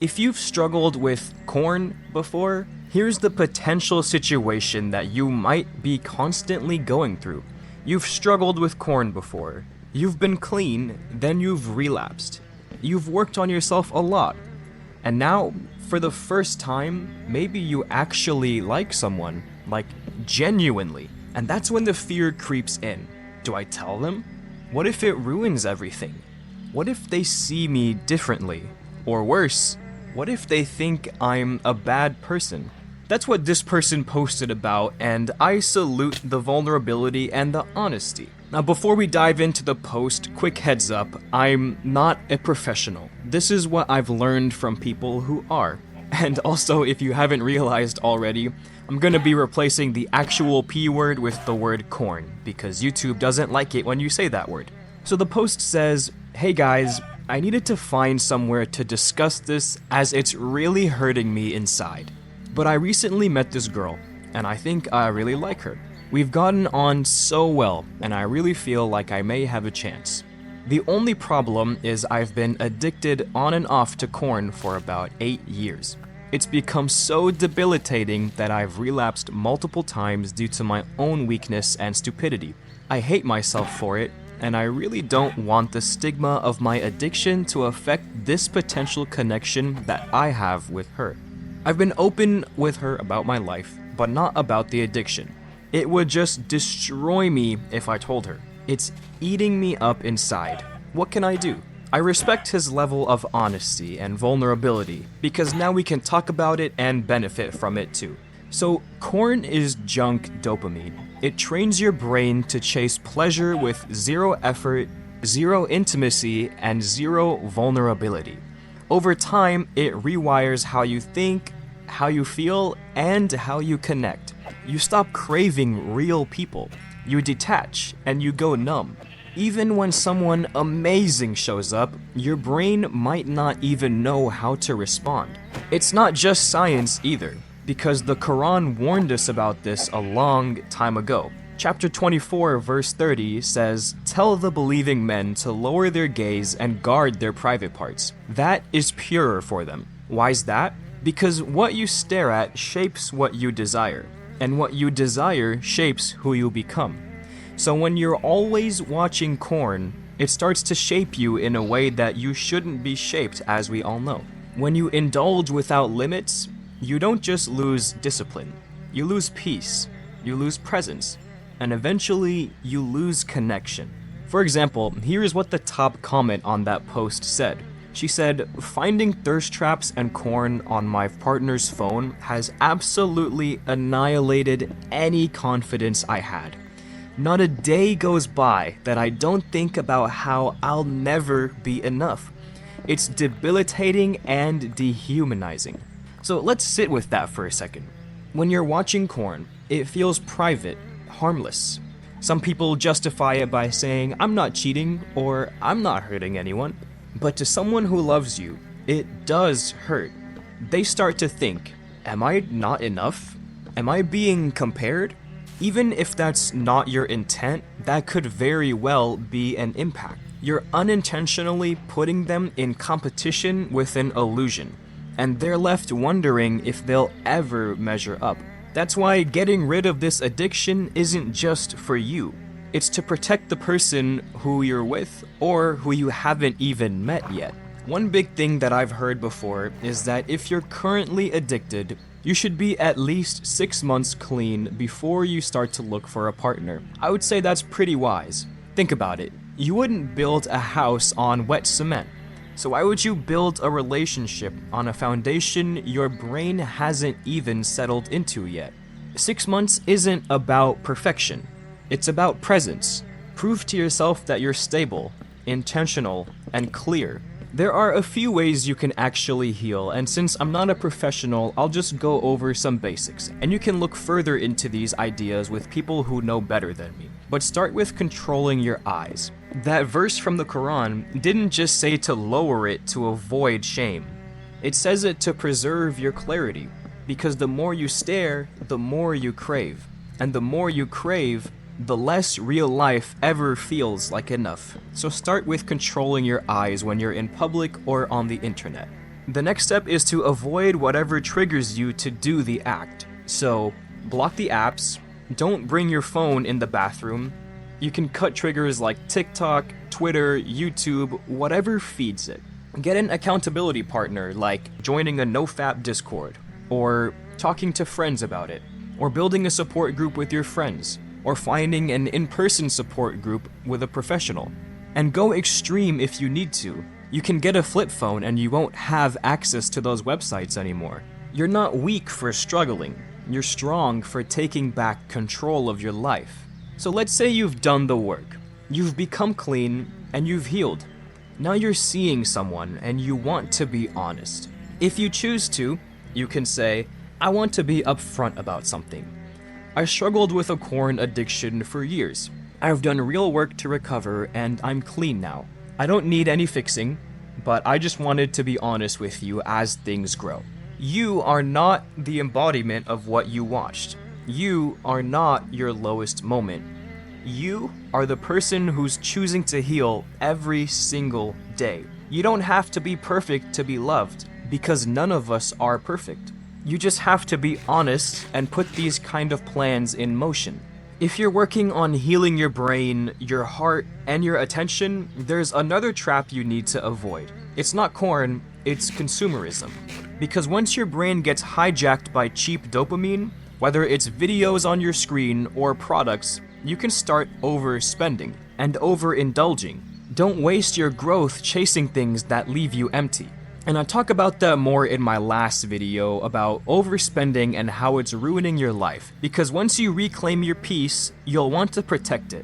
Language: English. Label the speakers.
Speaker 1: If you've struggled with corn before, here's the potential situation that you might be constantly going through. You've struggled with corn before. You've been clean, then you've relapsed. You've worked on yourself a lot. And now, for the first time, maybe you actually like someone, like genuinely. And that's when the fear creeps in. Do I tell them? What if it ruins everything? What if they see me differently? Or worse, what if they think I'm a bad person? That's what this person posted about, and I salute the vulnerability and the honesty. Now, before we dive into the post, quick heads up, I'm not a professional. This is what I've learned from people who are. And also, if you haven't realized already, I'm gonna be replacing the actual P word with the word corn, because YouTube doesn't like it when you say that word. So the post says, "Hey guys, I needed to find somewhere to discuss this as it's really hurting me inside. But I recently met this girl, and I think I really like her. We've gotten on so well, and I really feel like I may have a chance. The only problem is I've been addicted on and off to corn for about 8 years. It's become so debilitating that I've relapsed multiple times due to my own weakness and stupidity. I hate myself for it, and I really don't want the stigma of my addiction to affect this potential connection that I have with her. I've been open with her about my life, but not about the addiction. It would just destroy me if I told her. It's eating me up inside. What can I do?" I respect his level of honesty and vulnerability, because now we can talk about it and benefit from it too. So, corn is junk dopamine. It trains your brain to chase pleasure with zero effort, zero intimacy, and zero vulnerability. Over time, it rewires how you think, how you feel, and how you connect. You stop craving real people. You detach, and you go numb. Even when someone amazing shows up, your brain might not even know how to respond. It's not just science either, because the Quran warned us about this a long time ago. Chapter 24, verse 30 says, "Tell the believing men to lower their gaze and guard their private parts. That is purer for them." Why's that? Because what you stare at shapes what you desire, and what you desire shapes who you become. So when you're always watching corn, it starts to shape you in a way that you shouldn't be shaped, as we all know. When you indulge without limits, you don't just lose discipline, you lose peace, you lose presence, and eventually you lose connection. For example, here is what the top comment on that post said. She said, "Finding thirst traps and corn on my partner's phone has absolutely annihilated any confidence I had. Not a day goes by that I don't think about how I'll never be enough. It's debilitating and dehumanizing." So let's sit with that for a second. When you're watching corn, it feels private, harmless. Some people justify it by saying, "I'm not cheating," or "I'm not hurting anyone." But to someone who loves you, it does hurt. They start to think, "Am I not enough? Am I being compared?" Even if that's not your intent, that could very well be an impact. You're unintentionally putting them in competition with an illusion, and they're left wondering if they'll ever measure up. That's why getting rid of this addiction isn't just for you. It's to protect the person who you're with or who you haven't even met yet. One big thing that I've heard before is that if you're currently addicted, you should be at least 6 months clean before you start to look for a partner. I would say that's pretty wise. Think about it. You wouldn't build a house on wet cement. So why would you build a relationship on a foundation your brain hasn't even settled into yet? 6 months isn't about perfection. It's about presence. Prove to yourself that you're stable, intentional, and clear. There are a few ways you can actually heal, and since I'm not a professional, I'll just go over some basics, and you can look further into these ideas with people who know better than me. But start with controlling your eyes. That verse from the Quran didn't just say to lower it to avoid shame. It says it to preserve your clarity, because the more you stare, the more you crave. And the more you crave, the less real life ever feels like enough. So start with controlling your eyes when you're in public or on the internet. The next step is to avoid whatever triggers you to do the act. So, block the apps, don't bring your phone in the bathroom. You can cut triggers like TikTok, Twitter, YouTube, whatever feeds it. Get an accountability partner like joining a NoFap Discord, or talking to friends about it, or building a support group with your friends, or finding an in-person support group with a professional. And go extreme if you need to. You can get a flip phone and you won't have access to those websites anymore. You're not weak for struggling. You're strong for taking back control of your life. So let's say you've done the work. You've become clean and you've healed. Now you're seeing someone and you want to be honest. If you choose to, you can say, I want to be upfront about something. I struggled with a corn addiction for years. I've done real work to recover and I'm clean now. I don't need any fixing, but I just wanted to be honest with you as things grow. You are not the embodiment of what you watched. You are not your lowest moment. You are the person who's choosing to heal every single day. You don't have to be perfect to be loved, because none of us are perfect. You just have to be honest and put these kind of plans in motion. If you're working on healing your brain, your heart, and your attention, there's another trap you need to avoid. It's not corn, it's consumerism. Because once your brain gets hijacked by cheap dopamine, whether it's videos on your screen or products, you can start overspending and overindulging. Don't waste your growth chasing things that leave you empty. And I talk about that more in my last video about overspending and how it's ruining your life. Because once you reclaim your peace, you'll want to protect it.